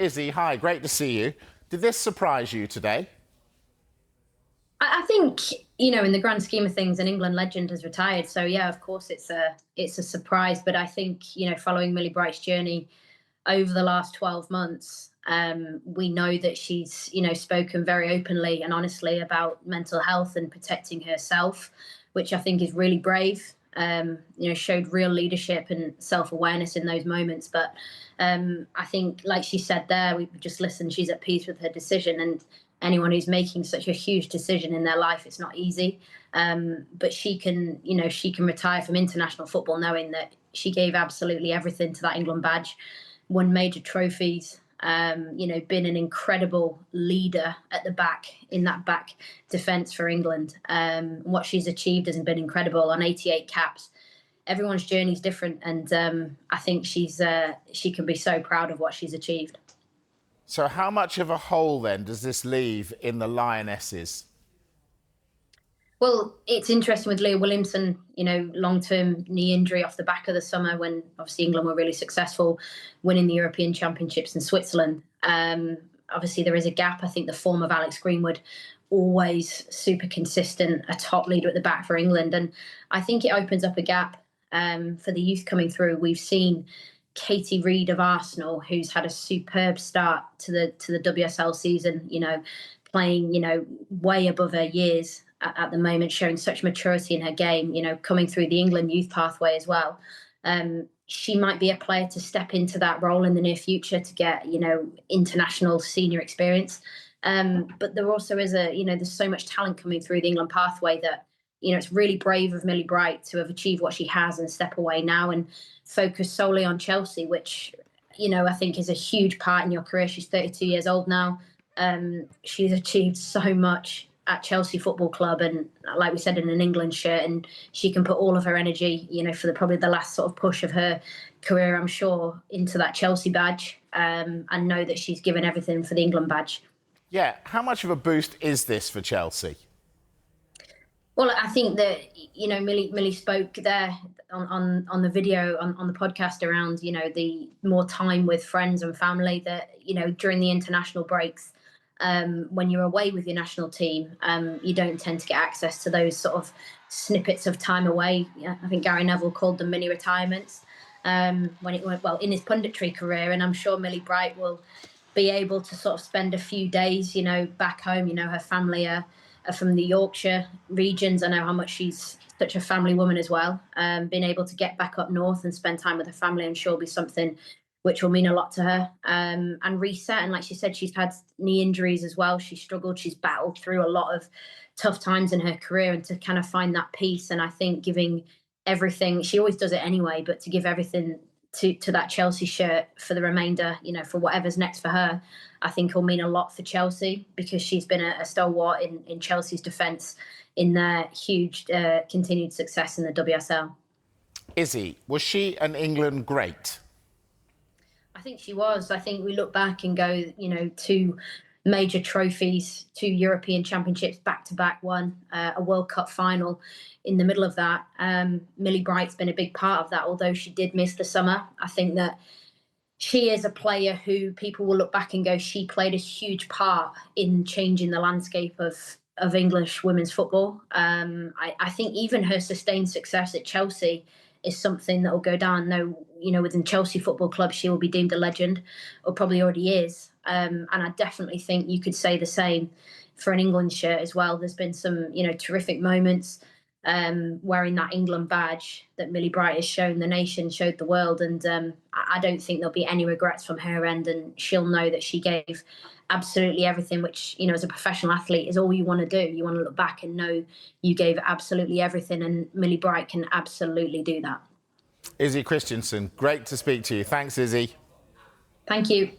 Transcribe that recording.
Izzy, hi, great to see you. Did this surprise you today? I think, in the grand scheme of things, an England legend has retired. So yeah, of course it's a surprise. But I think, following Millie Bright's journey over the last 12 months, we know that she's, spoken very openly and honestly about mental health and protecting herself, which I think is really brave. Showed real leadership and self-awareness in those moments. But I think, like she said there, we just listened, she's at peace with her decision. And anyone who's making such a huge decision in their life, it's not easy. But she can retire from international football knowing that she gave absolutely everything to that England badge, won major trophies, been an incredible leader at the back in that back defence for England. What she's achieved has been incredible on 88 caps. Everyone's journey is different, and I think she can be so proud of what she's achieved. So how much of a hole then does this leave in the Lionesses? Well, it's interesting with Leah Williamson, long-term knee injury off the back of the summer when obviously England were really successful winning the European Championships in Switzerland. Obviously, there is a gap. I think the form of Alex Greenwood, always super consistent, a top leader at the back for England. And I think it opens up a gap for the youth coming through. We've seen Katie Reid of Arsenal, who's had a superb start to the WSL season, playing, way above her years at the moment, showing such maturity in her game, coming through the England youth pathway as well. She might be a player to step into that role in the near future to get, international senior experience. But there also is there's so much talent coming through the England pathway that, it's really brave of Millie Bright to have achieved what she has and step away now and focus solely on Chelsea, which, I think is a huge part in your career. She's 32 years old now. She's achieved so much at Chelsea Football Club, and like we said, in an England shirt, and she can put all of her energy, for probably the last sort of push of her career, I'm sure, into that Chelsea badge, and know that she's given everything for the England badge. Yeah, how much of a boost is this for Chelsea? Well, I think that Millie spoke there on the video on the podcast around the more time with friends and family that during the international breaks. When you're away with your national team, you don't tend to get access to those sort of snippets of time away. Yeah, I think Gary Neville called them mini retirements when it went well in his punditry career, and I'm sure Millie Bright will be able to sort of spend a few days, back home. Her family are from the Yorkshire regions. I know how much she's such a family woman as well. Being able to get back up north and spend time with her family, I'm sure will be something which will mean a lot to her, and reset. And like she said, she's had knee injuries as well. She's struggled. She's battled through a lot of tough times in her career, and to kind of find that peace. And I think giving everything, she always does it anyway, but to give everything to that Chelsea shirt for the remainder, for whatever's next for her, I think will mean a lot for Chelsea, because she's been a stalwart in Chelsea's defence in their huge continued success in the WSL. Izzy, was she an England great? I think she was. I think we look back and go, two major trophies, two European Championships back to back, one a World Cup final in the middle of that. Millie Bright's been a big part of that, although she did miss the summer. I think that she is a player who people will look back and go, she played a huge part in changing the landscape of English women's football. I think even her sustained success at Chelsea is something that will go down. No, within Chelsea Football Club, she will be deemed a legend, or probably already is. And I definitely think you could say the same for an England shirt as well. There's been some, terrific moments wearing that England badge that Millie Bright has shown the nation, showed the world. And I don't think there'll be any regrets from her end. And she'll know that she gave absolutely everything, which, as a professional athlete is all you want to do. You want to look back and know you gave absolutely everything. And Millie Bright can absolutely do that. Izzy Christiansen, great to speak to you. Thanks, Izzy. Thank you.